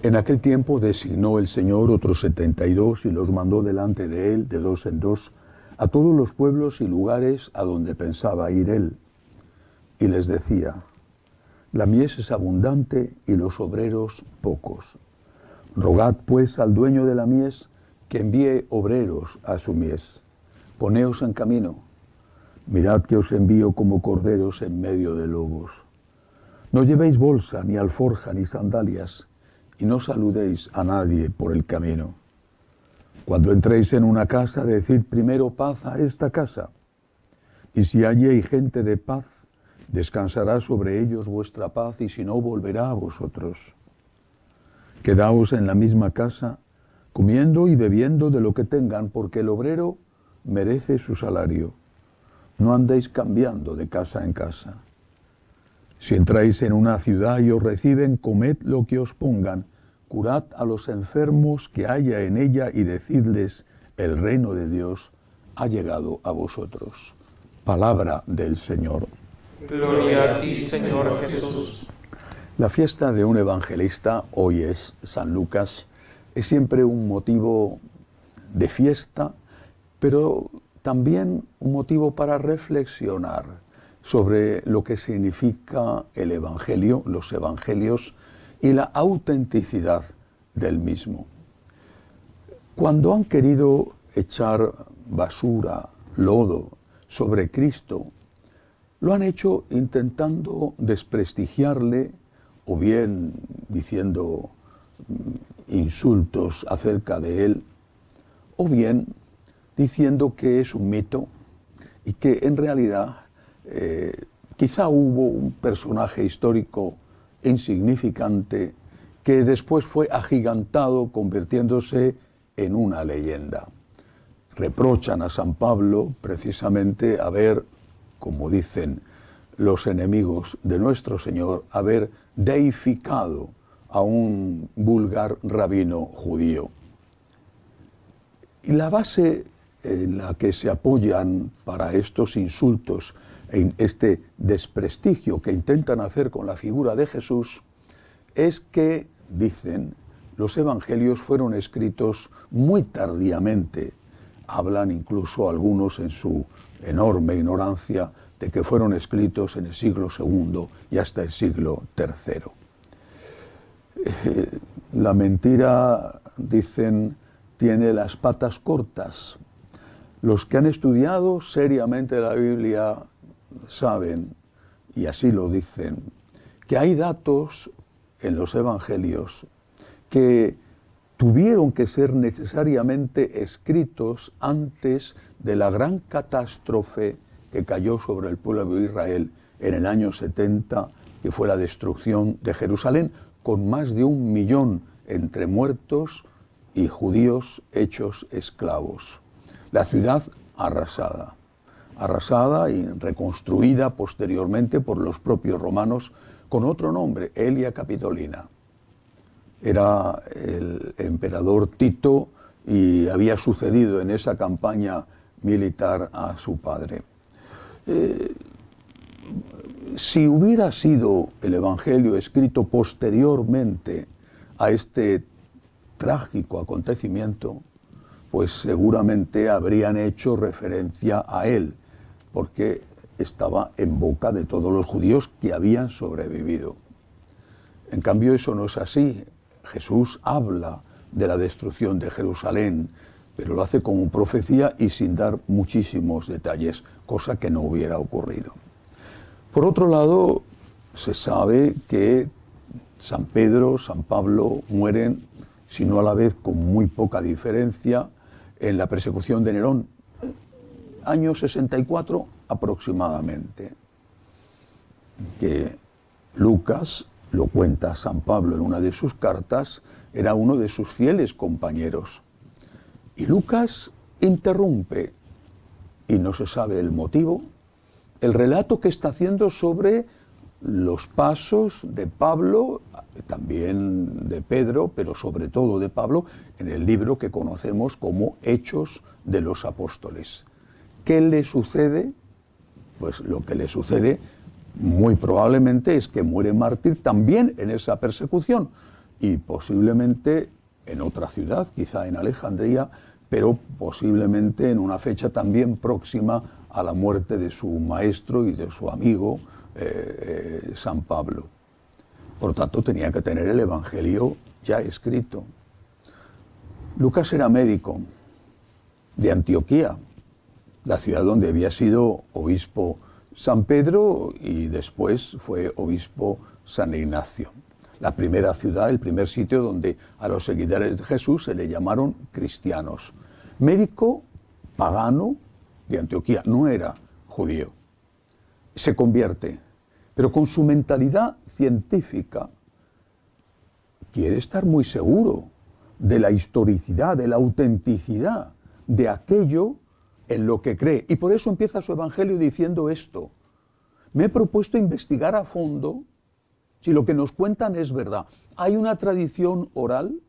En aquel tiempo designó el Señor otros 72 y los mandó delante de él, de dos en dos, a todos los pueblos y lugares a donde pensaba ir él. Y les decía: la mies es abundante y los obreros pocos. Rogad pues al dueño de la mies que envíe obreros a su mies. Poneos en camino. Mirad que os envío como corderos en medio de lobos. No llevéis bolsa, ni alforja, ni sandalias, y no saludéis a nadie por el camino. Cuando entréis en una casa, decid primero paz a esta casa. Y si allí hay gente de paz, descansará sobre ellos vuestra paz, y si no, volverá a vosotros. Quedaos en la misma casa, comiendo y bebiendo de lo que tengan, porque el obrero merece su salario. No andéis cambiando de casa en casa. Si entráis en una ciudad y os reciben, comed lo que os pongan, curad a los enfermos que haya en ella y decidles: el reino de Dios ha llegado a vosotros. Palabra del Señor. Gloria a ti, Señor Jesús. La fiesta de un evangelista, hoy es San Lucas, es siempre un motivo de fiesta, pero también un motivo para reflexionar sobre lo que significa el Evangelio, los Evangelios y la autenticidad del mismo. Cuando han querido echar basura, lodo sobre Cristo, lo han hecho intentando desprestigiarle o bien diciendo insultos acerca de él, o bien diciendo que es un mito y que en realidad quizá hubo un personaje histórico insignificante que después fue agigantado convirtiéndose en una leyenda. Reprochan a San Pablo precisamente haber, como dicen los enemigos de nuestro Señor, haber deificado a un vulgar rabino judío. Y la base en la que se apoyan para estos insultos, en este desprestigio que intentan hacer con la figura de Jesús, es que, dicen, los evangelios fueron escritos muy tardíamente. Hablan incluso algunos en su enorme ignorancia de que fueron escritos en el siglo II y hasta el siglo III. La mentira, dicen, tiene las patas cortas. Los que han estudiado seriamente la Biblia saben, y así lo dicen, que hay datos en los evangelios que tuvieron que ser necesariamente escritos antes de la gran catástrofe que cayó sobre el pueblo de Israel en el año 70, que fue la destrucción de Jerusalén, con más de 1 millón entre muertos y judíos hechos esclavos. La ciudad arrasada y reconstruida posteriormente por los propios romanos con otro nombre, Aelia Capitolina. Era el emperador Tito y había sucedido en esa campaña militar a su padre. Si hubiera sido el Evangelio escrito posteriormente a este trágico acontecimiento, pues seguramente habrían hecho referencia a él, porque estaba en boca de todos los judíos que habían sobrevivido. En cambio, eso no es así. Jesús habla de la destrucción de Jerusalén, pero lo hace como profecía y sin dar muchísimos detalles, cosa que no hubiera ocurrido. Por otro lado, se sabe que San Pedro, San Pablo mueren, si no a la vez con muy poca diferencia, en la persecución de Nerón, año 64 aproximadamente, que Lucas, lo cuenta San Pablo en una de sus cartas, era uno de sus fieles compañeros. Y Lucas interrumpe, y no se sabe el motivo, el relato que está haciendo sobre los pasos de Pablo, también de Pedro, pero sobre todo de Pablo, en el libro que conocemos como Hechos de los Apóstoles. ¿Qué le sucede? Pues lo que le sucede muy probablemente es que muere mártir también en esa persecución. y posiblemente en otra ciudad, quizá en Alejandría, pero posiblemente en una fecha también próxima a la muerte de su maestro y de su amigo San Pablo. Por tanto, tenía que tener el Evangelio ya escrito. Lucas era médico de Antioquía, la ciudad donde había sido obispo San Pedro y después fue obispo San Ignacio. La primera ciudad, el primer sitio donde a los seguidores de Jesús se le llamaron cristianos. Médico pagano de Antioquía, no era judío. Se convierte, pero con su mentalidad científica quiere estar muy seguro de la historicidad, de la autenticidad de aquello en lo que cree. Y por eso empieza su evangelio diciendo esto: me he propuesto investigar a fondo si lo que nos cuentan es verdad. Hay una tradición oral.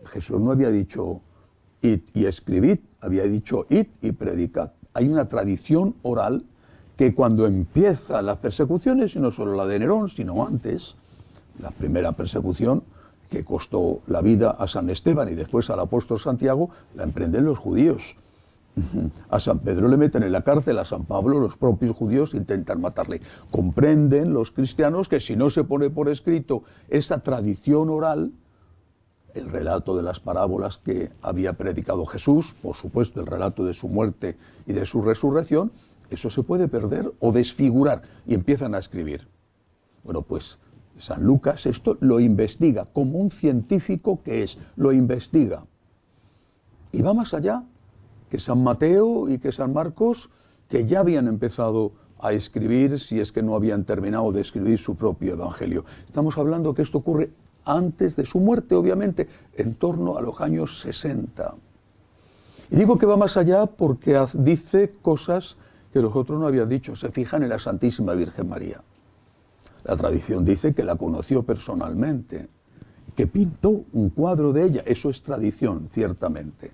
Jesús no había dicho id y escribid, había dicho id y predicad. Hay una tradición oral que cuando empiezan las persecuciones, y no solo la de Nerón, sino antes, la primera persecución que costó la vida a San Esteban y después al apóstol Santiago, la emprenden los judíos. A San Pedro le meten en la cárcel, a San Pablo los propios judíos intentan matarle. Comprenden los cristianos que si no se pone por escrito esa tradición oral, el relato de las parábolas que había predicado Jesús, por supuesto el relato de su muerte y de su resurrección, eso se puede perder o desfigurar, y empiezan a escribir. Bueno, pues San Lucas esto lo investiga, como un científico que es, lo investiga. Y va más allá que San Mateo y que San Marcos, que ya habían empezado a escribir, si es que no habían terminado de escribir su propio evangelio. Estamos hablando que esto ocurre antes de su muerte, obviamente, en torno a los años 60. Y digo que va más allá porque dice cosas que los otros no habían dicho. Se fijan en la Santísima Virgen María. La tradición dice que la conoció personalmente, que pintó un cuadro de ella. Eso es tradición, ciertamente.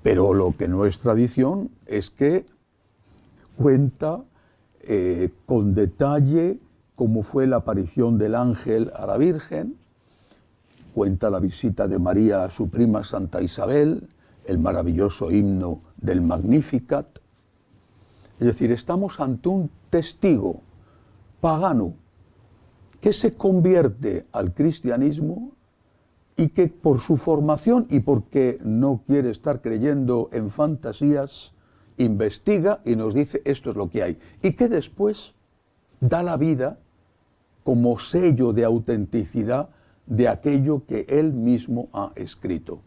Pero lo que no es tradición es que cuenta con detalle cómo fue la aparición del ángel a la Virgen, cuenta la visita de María a su prima Santa Isabel, el maravilloso himno del Magnificat. Es decir, estamos ante un testigo pagano que se convierte al cristianismo y que por su formación y porque no quiere estar creyendo en fantasías, investiga y nos dice esto es lo que hay. Y que después da la vida como sello de autenticidad de aquello que él mismo ha escrito.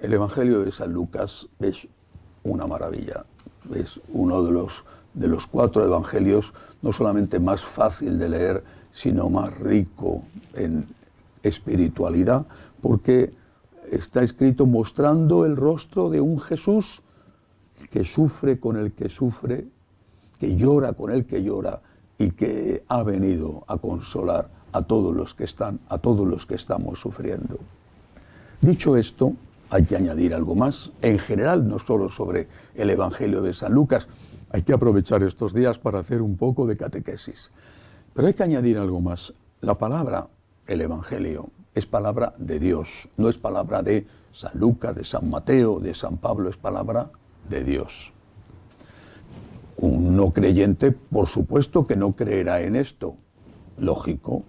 El Evangelio de San Lucas es una maravilla. Es uno de los 4 evangelios no solamente más fácil de leer, sino más rico en espiritualidad, porque está escrito mostrando el rostro de un Jesús que sufre con el que sufre, que llora con el que llora y que ha venido a consolar a todos los que estamos sufriendo. Dicho esto, hay que añadir algo más, en general, no solo sobre el Evangelio de San Lucas. Hay que aprovechar estos días para hacer un poco de catequesis. Pero hay que añadir algo más. La palabra, el Evangelio, es palabra de Dios, no es palabra de San Lucas, de San Mateo, de San Pablo, es palabra de Dios. Un no creyente, por supuesto que no creerá en esto, lógico.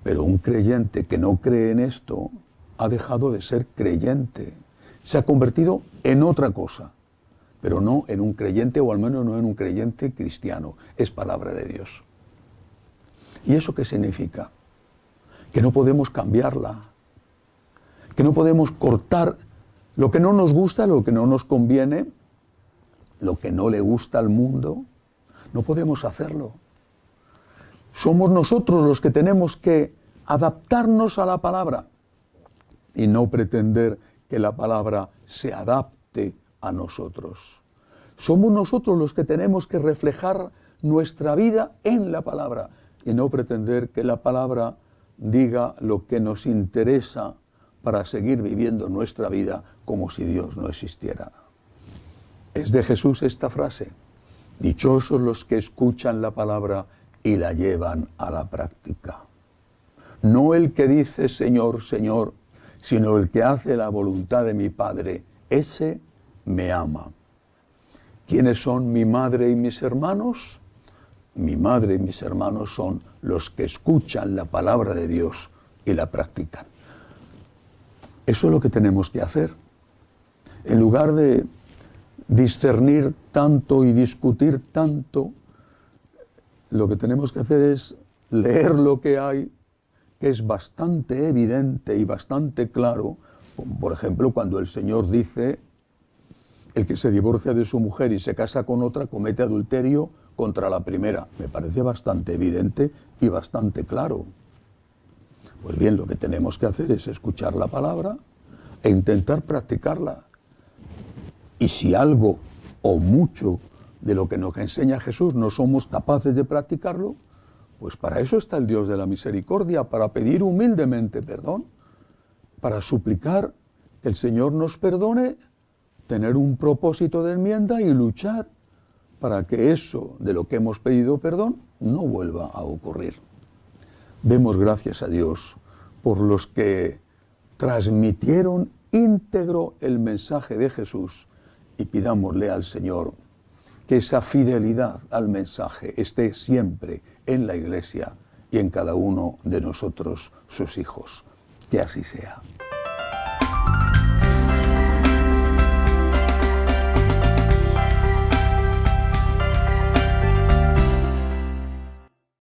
Pero un creyente que no cree en esto ha dejado de ser creyente. Se ha convertido en otra cosa, pero no en un creyente, o al menos no en un creyente cristiano. Es palabra de Dios. ¿Y eso qué significa? Que no podemos cambiarla, que no podemos cortar lo que no nos gusta, lo que no nos conviene, lo que no le gusta al mundo. No podemos hacerlo. Somos nosotros los que tenemos que adaptarnos a la palabra y no pretender que la palabra se adapte a nosotros. Somos nosotros los que tenemos que reflejar nuestra vida en la palabra y no pretender que la palabra diga lo que nos interesa para seguir viviendo nuestra vida como si Dios no existiera. Es de Jesús esta frase: dichosos los que escuchan la palabra y la llevan a la práctica. No el que dice Señor, Señor, sino el que hace la voluntad de mi Padre, ese me ama. ¿Quiénes son mi madre y mis hermanos? Mi madre y mis hermanos son los que escuchan la palabra de Dios y la practican. Eso es lo que tenemos que hacer. En lugar de discernir tanto y discutir tanto, lo que tenemos que hacer es leer lo que hay, que es bastante evidente y bastante claro. Por ejemplo, cuando el Señor dice: el que se divorcia de su mujer y se casa con otra comete adulterio contra la primera. Me parece bastante evidente y bastante claro. Pues bien, lo que tenemos que hacer es escuchar la palabra e intentar practicarla. Y si algo o mucho de lo que nos enseña Jesús no somos capaces de practicarlo, pues para eso está el Dios de la misericordia, para pedir humildemente perdón, para suplicar que el Señor nos perdone, tener un propósito de enmienda y luchar para que eso de lo que hemos pedido perdón no vuelva a ocurrir. Demos gracias a Dios por los que transmitieron íntegro el mensaje de Jesús y pidámosle al Señor que esa fidelidad al mensaje esté siempre en la Iglesia y en cada uno de nosotros, sus hijos. Que así sea.